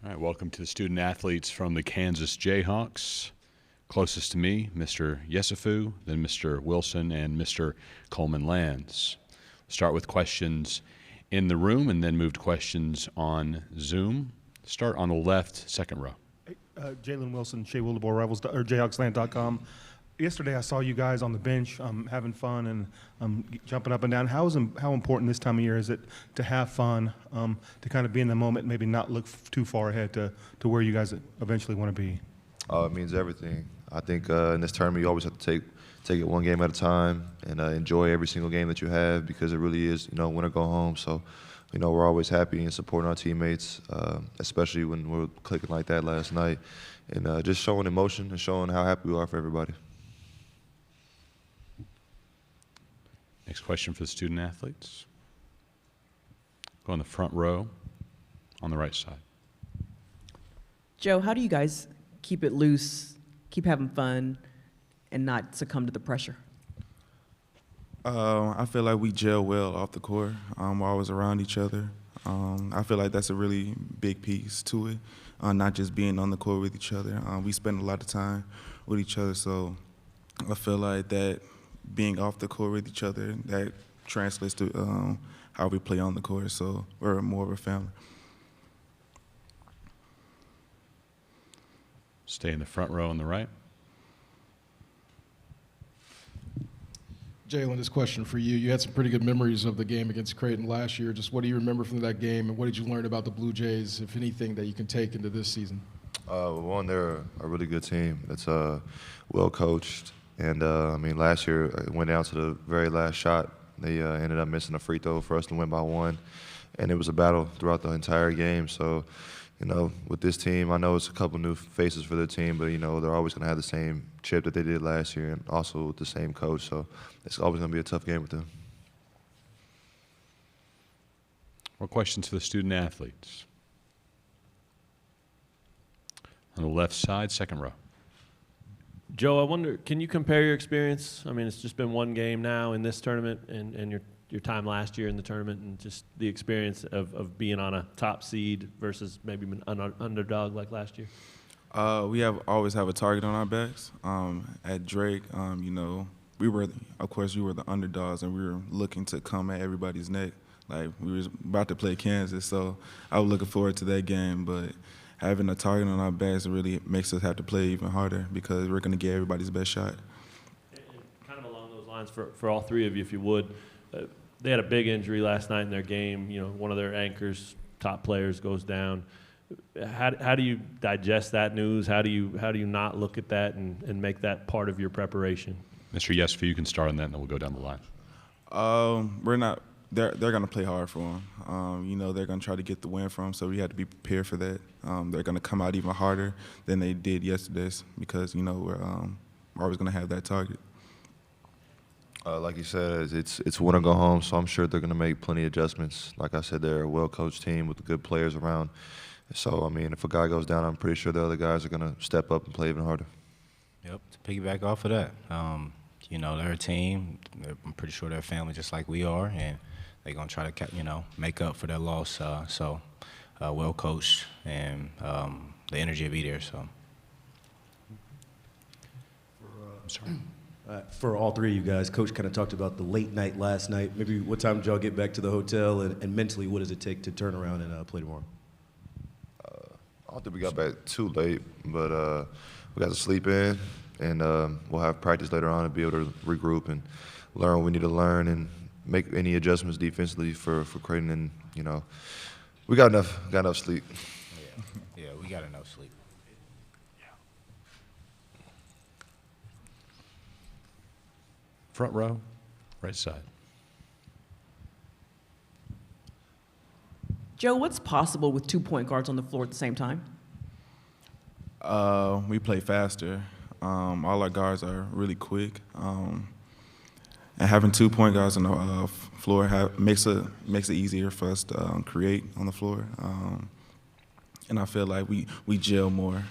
All right, welcome to the student athletes from the Kansas Jayhawks. Closest to me, Mr. Yesufu, then Mr. Wilson, and Mr. Coleman Lands. Start with questions in the room and then move to questions on Zoom. Start on the left, second row. Jalen Wilson, Shea Wildebohr, Rivals, or JayhawksLand.com. Yesterday, I saw you guys on the bench having fun and jumping up and down. How important this time of year is it to have fun, to kind of be in the moment, maybe not look too far ahead to where you guys eventually want to be? Oh, it means everything. I think in this tournament, you always have to take it one game at a time and enjoy every single game that you have, because it really is, win or go home. So, we're always happy and supporting our teammates, especially when we're clicking like that last night, and just showing emotion and showing how happy we are for everybody. Next question for the student athletes. Go in the front row on the right side. Joe, how do you guys keep it loose, keep having fun, and not succumb to the pressure? I feel like we gel well off the court. We're always around each other. I feel like that's a really big piece to it, not just being on the court with each other. We spend a lot of time with each other, so I feel like that being off the court with each other, that translates to how we play on the court, so we're more of a family. Stay in the front row on the right. Jalen, this question for you. You had some pretty good memories of the game against Creighton last year. Just what do you remember from that game, and what did you learn about the Blue Jays, if anything, that you can take into this season? One, they're a really good team. It's well coached. And, last year it went down to the very last shot. They ended up missing a free throw for us to win by one. And it was a battle throughout the entire game. So, with this team, I know it's a couple new faces for their team, but, they're always going to have the same chip that they did last year, and also with the same coach. So it's always going to be a tough game with them. More questions for the student athletes. On the left side, second row. Joe, I wonder, can you compare your experience? I mean, it's just been one game now in this tournament, and your time last year in the tournament, and just the experience of being on a top seed versus maybe an underdog like last year? We always have a target on our backs. At Drake, we were the underdogs, and we were looking to come at everybody's neck. Like, we were about to play Kansas, so I was looking forward to that game, but having a target on our backs really makes us have to play even harder, because we're going to get everybody's best shot. And kind of along those lines, for all three of you, if you would, they had a big injury last night in their game. One of their anchors, top players, goes down. How do you digest that news? How do you not look at that and make that part of your preparation? Mr. Yesufu, you can start on that, and then we'll go down the line. We're not. They're going to play hard for them. They're going to try to get the win from them, so we have to be prepared for that. They're going to come out even harder than they did yesterday, because, we're always going to have that target. Like you said, it's win or go home, so I'm sure they're going to make plenty of adjustments. Like I said, they're a well-coached team with good players around. So, if a guy goes down, I'm pretty sure the other guys are going to step up and play even harder. Yep, to piggyback off of that. They're a team. I'm pretty sure they're a family just like we are, and they're going to try to, make up for their loss. Well coached, and the energy will be there. So. I'm sorry. For all three of you guys, Coach kind of talked about the late night last night. Maybe what time did y'all get back to the hotel, and mentally, what does it take to turn around and play tomorrow? I don't think we got back too late, but we got to sleep in, and we'll have practice later on and be able to regroup and learn what we need to learn and make any adjustments defensively for Creighton. And, we got enough sleep. Yeah, we got enough sleep. Front row, right side. Joe, what's possible with 2 point guards on the floor at the same time? We play faster. All our guards are really quick. And having 2 point guards on the floor makes it easier for us to create on the floor. And I feel like we gel more.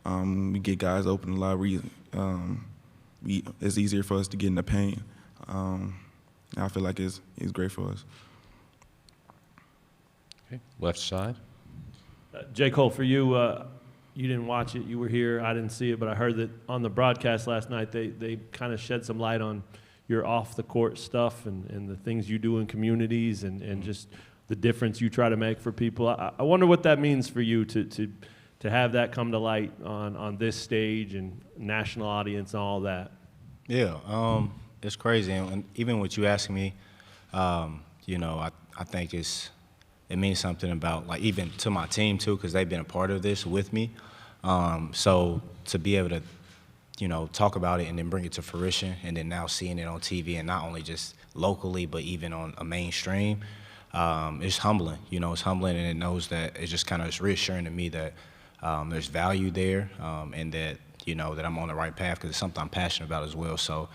We get guys open a lot. It's easier for us to get in the paint. I feel like it's great for us. Okay, left side. J. Cole, for you, you didn't watch it. You were here. I didn't see it, but I heard that on the broadcast last night, they kind of shed some light on your off-the-court stuff and the things you do in communities and just the difference you try to make for people. I wonder what that means for you to have that come to light on this stage and national audience and all that. Yeah, it's crazy. And even with you asking me, you know, I think it means something about, like, even to my team too, because they've been a part of this with me. So to be able to, you know, talk about it and then bring it to fruition, and then now seeing it on TV, and not only just locally but even on a mainstream, it's humbling. You know, it's humbling, and it knows that it's just kind of reassuring to me that there's value there, and that, you know, that I'm on the right path, because it's something I'm passionate about as well. So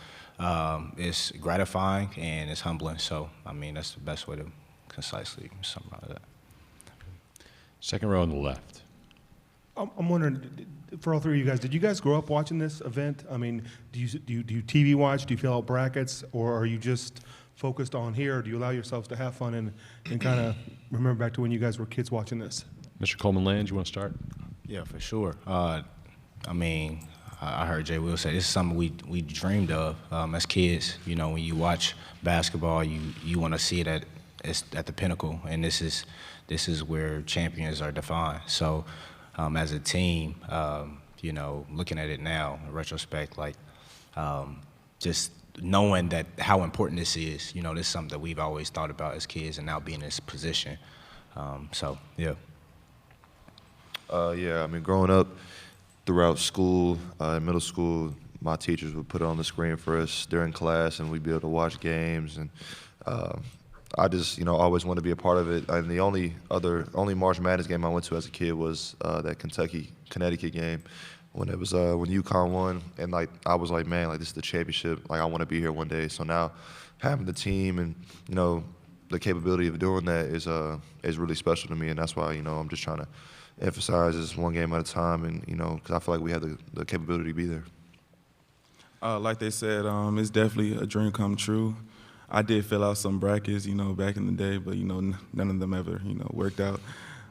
it's gratifying and it's humbling. So I mean, that's the best way to concisely summarize that. Second row on the left. I'm wondering, for all three of you guys, did you guys grow up watching this event? I mean, do you TV watch? Do you fill out brackets, or are you just focused on here? Or do you allow yourselves to have fun and kind of remember back to when you guys were kids watching this? Mr. Coleman Lands, you want to start? Yeah, for sure. I mean, I heard Jay Will say this is something we dreamed of as kids. You know, when you watch basketball, you want to see it at the pinnacle, and this is where champions are defined. So as a team, you know, looking at it now in retrospect, like just knowing that how important this is, you know, this is something that we've always thought about as kids, and now being in this position. So yeah. Yeah, I mean, growing up throughout school, in middle school, my teachers would put it on the screen for us during class, and we'd be able to watch games. And I just, you know, always wanted to be a part of it. And the only March Madness game I went to as a kid was that Connecticut game when it was when UConn won. And like I was like, man, like this is the championship. Like I want to be here one day. So now having the team and, you know, the capability of doing that is really special to me. And that's why, you know, I'm just trying to emphasize this one game at a time, and, you know, because I feel like we have the capability to be there. Like they said, it's definitely a dream come true. I did fill out some brackets, you know, back in the day, but, you know, none of them ever, you know, worked out.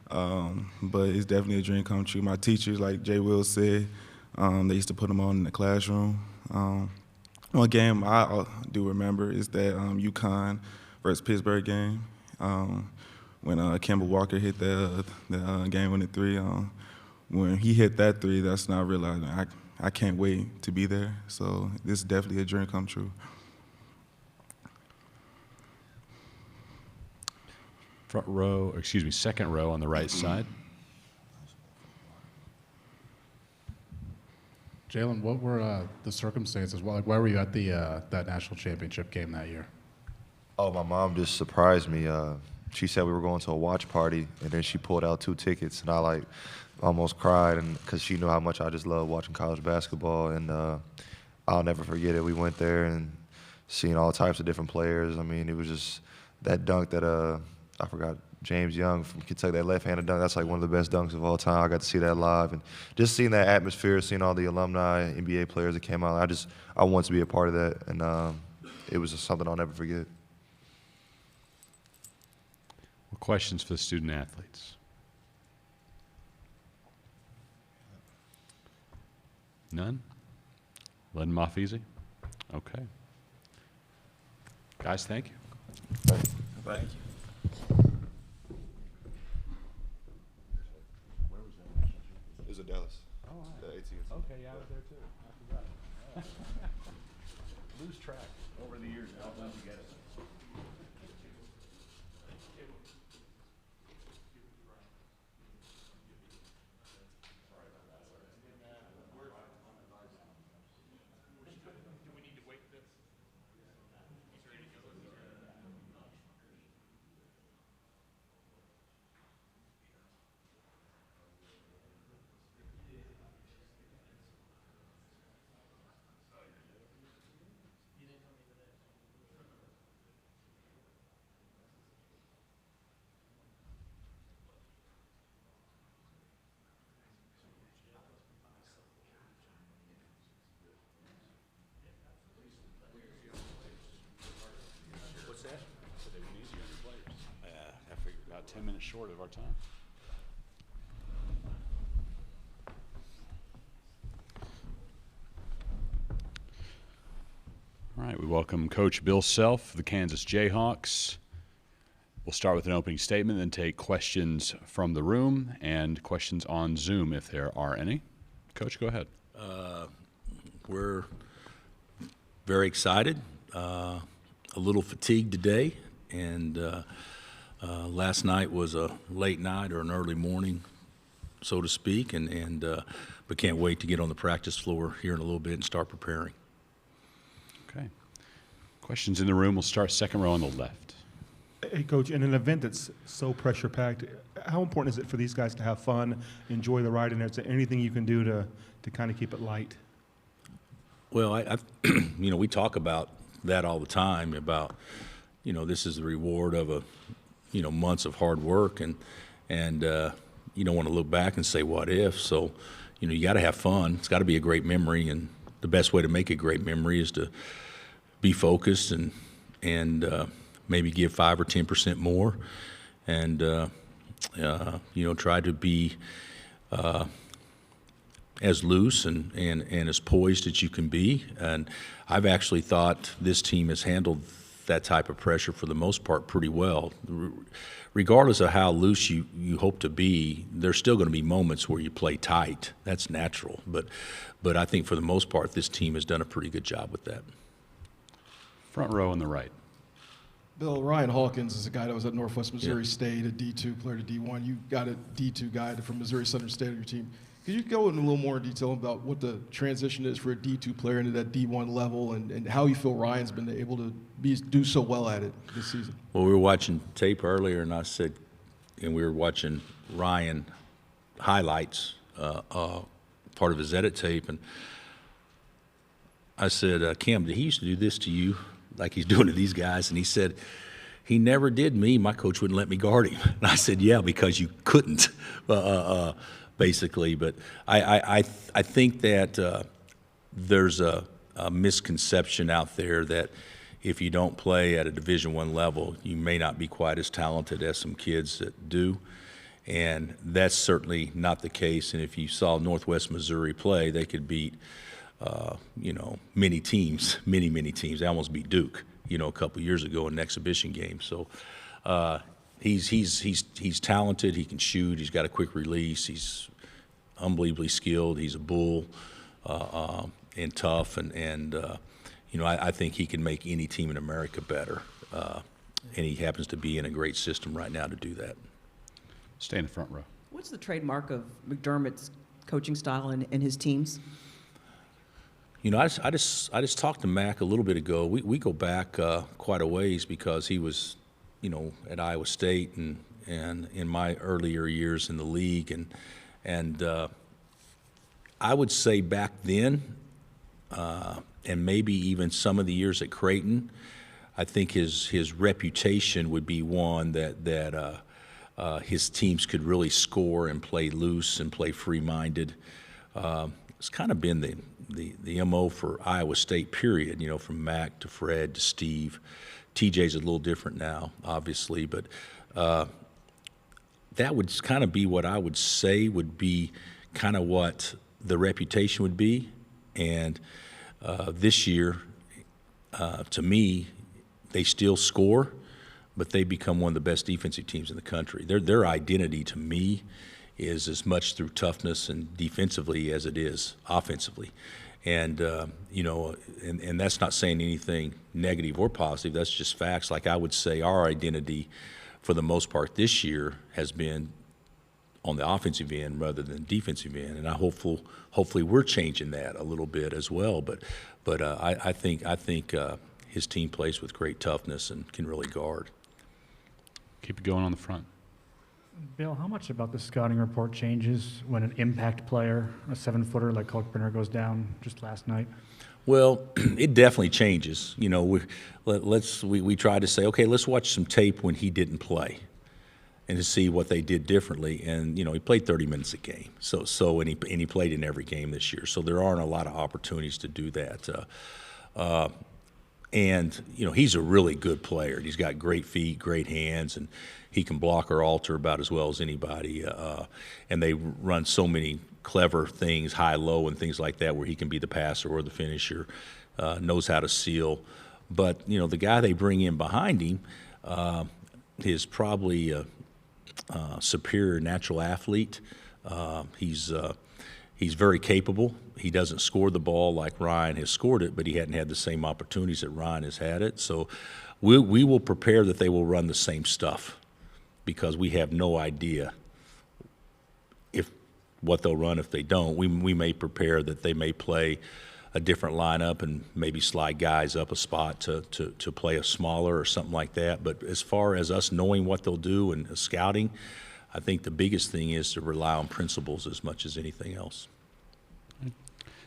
But it's definitely a dream come true. My teachers, like Jay Will said, they used to put them on in the classroom. One game I do remember is that UConn versus Pittsburgh game. When Kemba Walker hit the game-winning three, when he hit that three, that's when I realized I can't wait to be there. So this is definitely a dream come true. Second row on the right side. Jalen, what were the circumstances? Like, why were you at that national championship game that year? Oh, my mom just surprised me. She said we were going to a watch party, and then she pulled out 2 tickets, and I like almost cried, and because she knew how much I just love watching college basketball, and I'll never forget it. We went there and seeing all types of different players. I mean, it was just that dunk that I forgot, James Young from Kentucky, that left-handed dunk. That's like one of the best dunks of all time. I got to see that live, and just seeing that atmosphere, seeing all the alumni, NBA players that came out. I want to be a part of that, and it was just something I'll never forget. Questions for the student athletes? None? Let them off easy? Okay. Guys, thank you. Thank you. Where was that? It was in Dallas. Oh, all right. The AT&T. Okay, yeah, I was there too. I forgot. Lose track over the years. How did you get it? About 10 minutes short of our time. right, we welcome Coach Bill Self of the Kansas Jayhawks. We'll start with an opening statement, then take questions from the room and questions on Zoom if there are any. Coach, go ahead. We're very excited, a little fatigued today, and last night was a late night or an early morning, so to speak, but can't wait to get on the practice floor here in a little bit and start preparing. Okay. Questions in the room. We'll start second row on the left. Hey, Coach, in an event that's so pressure-packed, how important is it for these guys to have fun, enjoy the ride, and is there anything you can do to kind of keep it light? Well, I we talk about that all the time about, this is the reward of months of hard work, and you don't want to look back and say, what if? So, you got to have fun. It's got to be a great memory, and the best way to make a great memory is to be focused and maybe give 5 or 10% more, and try to be as loose and as poised as you can be. And I've actually thought this team has handled that type of pressure for the most part pretty well. Regardless of how loose you hope to be, there's still going to be moments where you play tight. That's natural. But I think for the most part, this team has done a pretty good job with that. Front row on the right. Bill, Ryan Hawkins is a guy that was at Northwest Missouri State, a D2 player to D1. You got a D2 guy from Missouri Southern State on your team. Could you go in a little more detail about what the transition is for a D2 player into that D1 level and how you feel Ryan's been able to do so well at it this season? Well, we were watching tape earlier, and we were watching Ryan highlights, part of his edit tape, and I said, Cam, did he used to do this to you like he's doing to these guys? And he said, he never did me. My coach wouldn't let me guard him. And I said, yeah, because you couldn't. Basically, but I think that there's a misconception out there that if you don't play at a Division I level, you may not be quite as talented as some kids that do, and that's certainly not the case. And if you saw Northwest Missouri play, they could beat many teams. They almost beat Duke, a couple years ago in an exhibition game. So. He's talented. He can shoot. He's got a quick release. He's unbelievably skilled. He's a bull and tough, and I think he can make any team in America better. And he happens to be in a great system right now to do that. Stay in the front row. What's the trademark of McDermott's coaching style and his teams? I just talked to Mac a little bit ago. We go back quite a ways because he was. At Iowa State and in my earlier years in the league, and I would say back then, and maybe even some of the years at Creighton, I think his reputation would be one that his teams could really score and play loose and play free-minded. It's kind of been the MO for Iowa State, period. From Mac to Fred to Steve. TJ's a little different now, obviously, but that would kind of be what I would say would be kind of what the reputation would be. And this year, to me, they still score, but they become one of the best defensive teams in the country. Their identity, to me, is as much through toughness and defensively as it is offensively. And, and that's not saying anything negative or positive. That's just facts. Like I would say our identity for the most part this year has been on the offensive end rather than defensive end. And hopefully we're changing that a little bit as well. But I think his team plays with great toughness and can really guard. Keep it going on the front. Bill, how much about the scouting report changes when an impact player, a 7-footer like Kalkbrenner, goes down just last night? Well, it definitely changes. We try to say, okay, let's watch some tape when he didn't play, and to see what they did differently. And he played 30 minutes a game, and he played in every game this year. So there aren't a lot of opportunities to do that. And he's a really good player. He's got great feet, great hands, and he can block or alter about as well as anybody. And they run so many clever things, high-low and things like that, where he can be the passer or the finisher. knows how to seal. But, the guy they bring in behind him is probably a superior natural athlete. He's very capable. He doesn't score the ball like Ryan has scored it, but he hadn't had the same opportunities that Ryan has had it. So we will prepare that they will run the same stuff because we have no idea what they'll run if they don't. We may prepare that they may play a different lineup and maybe slide guys up a spot to play a smaller or something like that. But as far as us knowing what they'll do and scouting, I think the biggest thing is to rely on principles as much as anything else.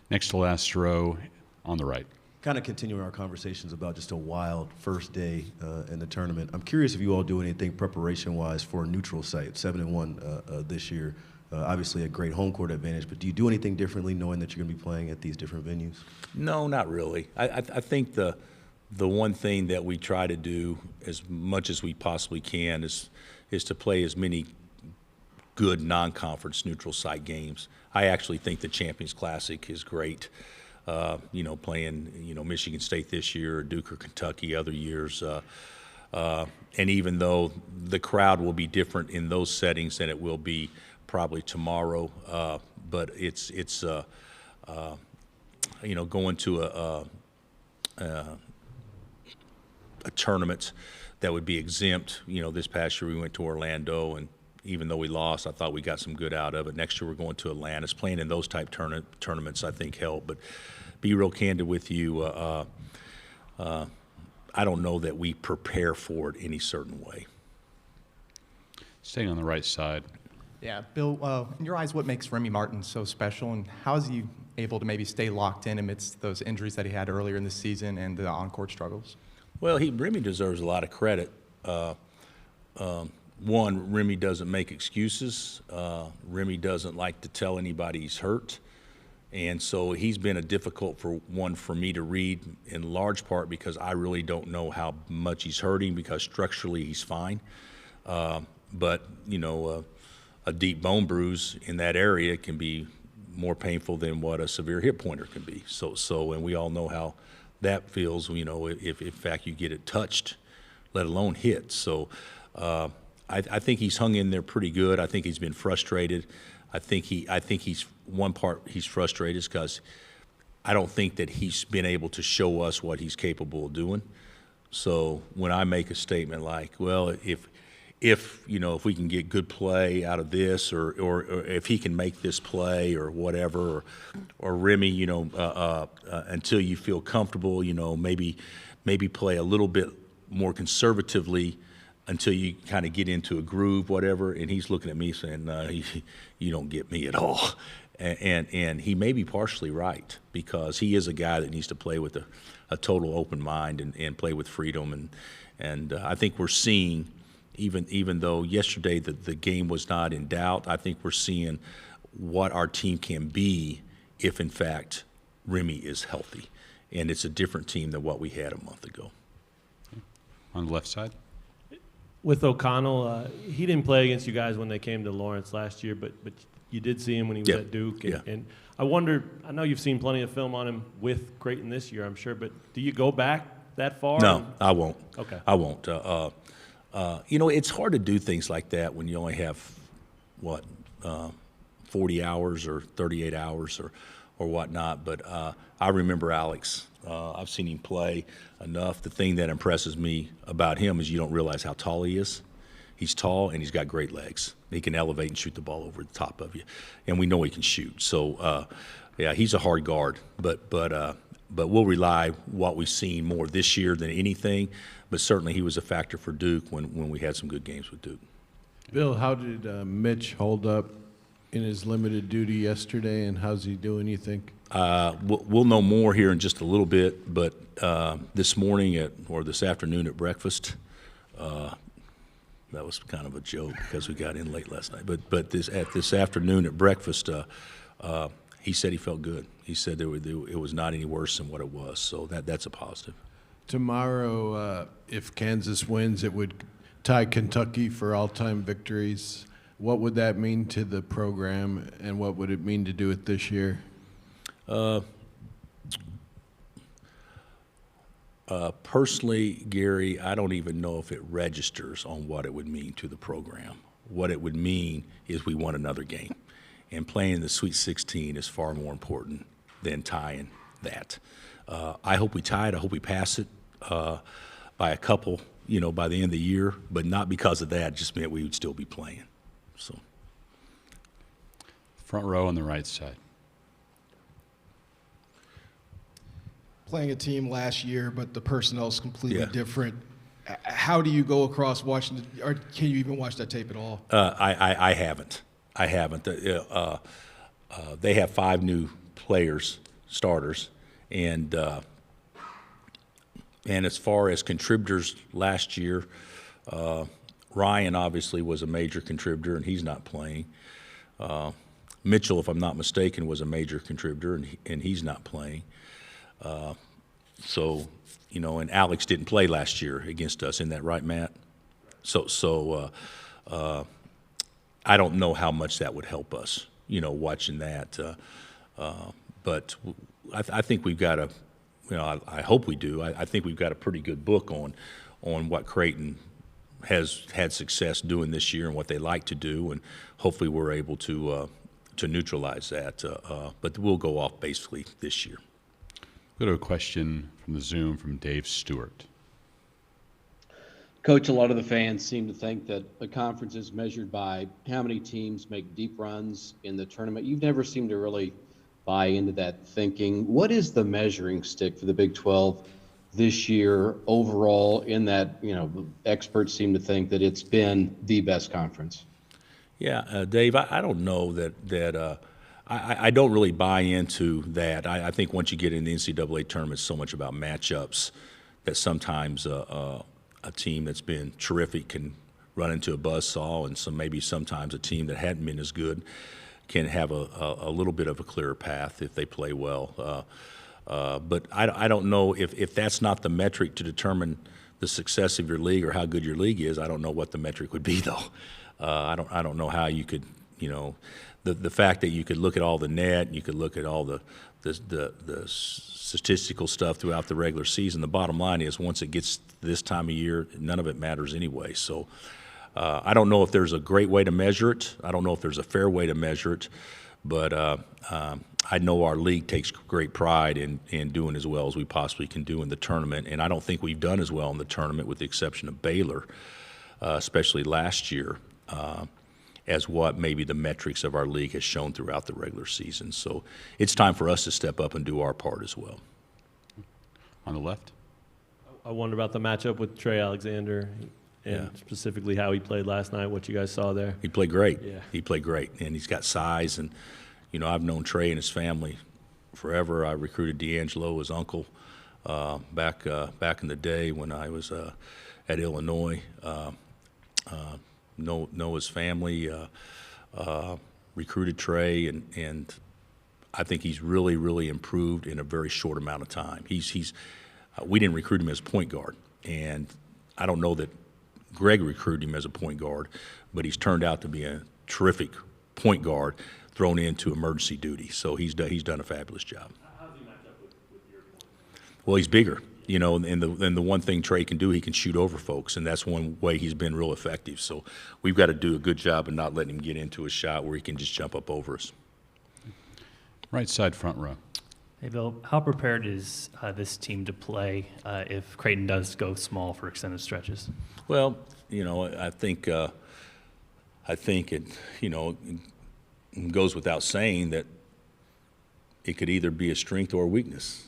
Next to last row on the right. Kind of continuing our conversations about just a wild first day in the tournament. I'm curious if you all do anything preparation-wise for a neutral site, 7-1 this year. Obviously a great home court advantage, but do you do anything differently knowing that you're going to be playing at these different venues? No, not really. I think the one thing that we try to do as much as we possibly can is to play as many good non-conference neutral site games. I actually think the Champions Classic is great. Playing Michigan State this year, or Duke or Kentucky other years. And even though the crowd will be different in those settings than it will be probably tomorrow, but it's going to a tournament that would be exempt. This past year we went to Orlando, and even though we lost, I thought we got some good out of it. Next year we're going to Atlanta. Playing in those type tournaments I think help. But be real candid with you, I don't know that we prepare for it any certain way. Staying on the right side. Yeah, Bill, in your eyes, what makes Remy Martin so special, and how is he able to maybe stay locked in amidst those injuries that he had earlier in the season and the on-court struggles? Well, Remy deserves a lot of credit. One, Remy doesn't make excuses. Remy doesn't like to tell anybody he's hurt. And so he's been a difficult one for me to read, in large part because I really don't know how much he's hurting, because structurally he's fine. But, a deep bone bruise in that area can be more painful than what a severe hip pointer can be. And we all know how that feels, if in fact you get it touched, let alone hit. So I think he's hung in there pretty good. I think he's been frustrated. I think he's one part he's frustrated is because I don't think that he's been able to show us what he's capable of doing. So when I make a statement like, well, if we can get good play out of this, or if he can make this play or whatever, or Remy, until you feel comfortable, maybe play a little bit more conservatively until you kind of get into a groove, whatever. And he's looking at me saying, you don't get me at all. And he may be partially right, because he is a guy that needs to play with a total open mind and play with freedom. And I think we're seeing, even though yesterday the game was not in doubt, I think we're seeing what our team can be if, in fact, Remy is healthy. And it's a different team than what we had a month ago. On the left side. With O'Connell, he didn't play against you guys when they came to Lawrence last year, but you did see him when he was at Duke. And I wonder, I know you've seen plenty of film on him with Creighton this year, I'm sure, but do you go back that far? No, I won't. Okay. I won't. It's hard to do things like that when you only have, 40 hours or 38 hours or whatnot. But I remember Alex. I've seen him play enough. The thing that impresses me about him is you don't realize how tall he is. He's tall and he's got great legs. He can elevate and shoot the ball over the top of you, and we know he can shoot. So, he's a hard guard. But we'll rely what we've seen more this year than anything. But certainly he was a factor for Duke when we had some good games with Duke. Bill, how did Mitch hold up in his limited duty yesterday, and how's he doing, you think? We'll know more here in just a little bit, but this morning this afternoon at breakfast, that was kind of a joke because we got in late last night. But this afternoon at breakfast, he said he felt good. He said it was not any worse than what it was, so that's a positive. Tomorrow, if Kansas wins, it would tie Kentucky for all-time victories. What would that mean to the program, and what would it mean to do it this year? Personally, Gary, I don't even know if it registers on what it would mean to the program. What it would mean is we won another game. And playing in the Sweet 16 is far more important than tying that. I hope we tie it. I hope we pass it by a couple, by the end of the year, but not because of that. It just meant we would still be playing. So, front row on the right side. Playing a team last year, but the personnel is completely Yeah. different. How do you go across watching it, or can you even watch that tape at all? I haven't. They have 5 new players, starters, and as far as contributors last year, Ryan obviously was a major contributor, and he's not playing. Mitchell, if I'm not mistaken, was a major contributor, and he's not playing. And Alex didn't play last year against us. Isn't that right, Matt? So I don't know how much that would help us, watching that. But I think we've got I hope we do. I think we've got a pretty good book on what Creighton has had success doing this year and what they like to do, and hopefully we're able to neutralize that. But we'll go off basically this year. Go to a question from the Zoom from Dave Stewart. Coach, a lot of the fans seem to think that the conference is measured by how many teams make deep runs in the tournament. You've never seemed to really buy into that thinking. What is the measuring stick for the Big 12 this year overall in that, experts seem to think that it's been the best conference? Yeah, Dave, I don't know that I don't really buy into that. I think once you get in the NCAA tournament, it's so much about matchups that sometimes a team that's been terrific can run into a buzzsaw, and maybe sometimes a team that hadn't been as good can have a little bit of a clearer path if they play well. But I don't know if that's not the metric to determine the success of your league or how good your league is. I don't know what the metric would be, though. I don't know how you could, the fact that you could look at all the net, and you could look at all the statistical stuff throughout the regular season. The bottom line is, once it gets this time of year, none of it matters anyway. So I don't know if there's a great way to measure it. I don't know if there's a fair way to measure it. But I know our league takes great pride in doing as well as we possibly can do in the tournament. And I don't think we've done as well in the tournament, with the exception of Baylor, especially last year, as what maybe the metrics of our league has shown throughout the regular season. So it's time for us to step up and do our part as well. On the left? I wonder about the matchup with Trey Alexander, and specifically how he played last night, what you guys saw there. He played great. Yeah. He played great, and he's got size. And, I've known Trey and his family forever. I recruited D'Angelo, his uncle, back in the day when I was at Illinois. Know his family, recruited Trey, and I think he's really, really improved in a very short amount of time. We didn't recruit him as a point guard, and I don't know that Greg recruited him as a point guard, but he's turned out to be a terrific point guard thrown into emergency duty. So he's done a fabulous job. How does he match up with your point? Well, he's bigger, and the one thing Trey can do, he can shoot over folks, and that's one way he's been real effective. So we've got to do a good job of not letting him get into a shot where he can just jump up over us. Right side, front row. Hey, Bill, how prepared is this team to play if Creighton does go small for extended stretches? Well, I think it, it goes without saying that it could either be a strength or a weakness.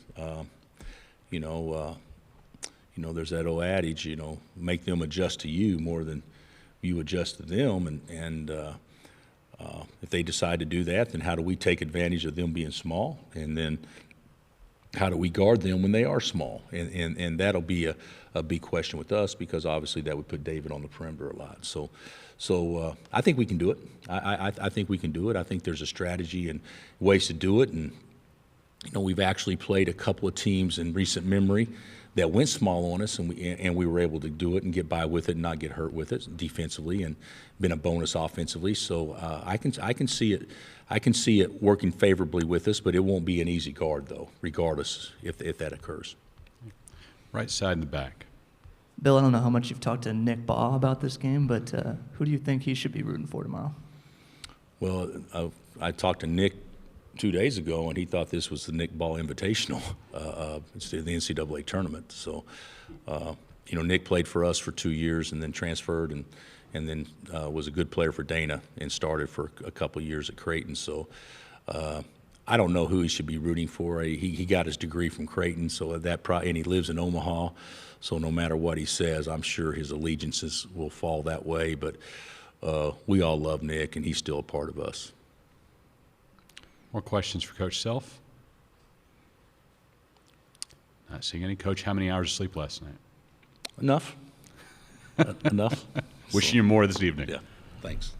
There's that old adage, make them adjust to you more than you adjust to them, and if they decide to do that, then how do we take advantage of them being small, and then how do we guard them when they are small? And that'll be a big question with us, because obviously that would put David on the perimeter a lot. So I think we can do it. I think we can do it. I think there's a strategy and ways to do it. And, we've actually played a couple of teams in recent memory that went small on us, and we were able to do it and get by with it and not get hurt with it defensively, and been a bonus offensively. So I can see it. I can see it working favorably with us, but it won't be an easy guard, though, regardless if that occurs. Right side in the back. Bill, I don't know how much you've talked to Nick Baugh about this game, but who do you think he should be rooting for tomorrow? Well, I talked to Nick 2 days ago, and he thought this was the Nick Ball Invitational. It's the NCAA tournament. So, Nick played for us for 2 years and then transferred and then was a good player for Dana and started for a couple of years at Creighton. So I don't know who he should be rooting for. He got his degree from Creighton, so and he lives in Omaha. So no matter what he says, I'm sure his allegiances will fall that way. But we all love Nick, and he's still a part of us. More questions for Coach Self? Not seeing any. Coach, how many hours of sleep last night? Enough. Enough. Wishing you more this evening. Yeah, thanks.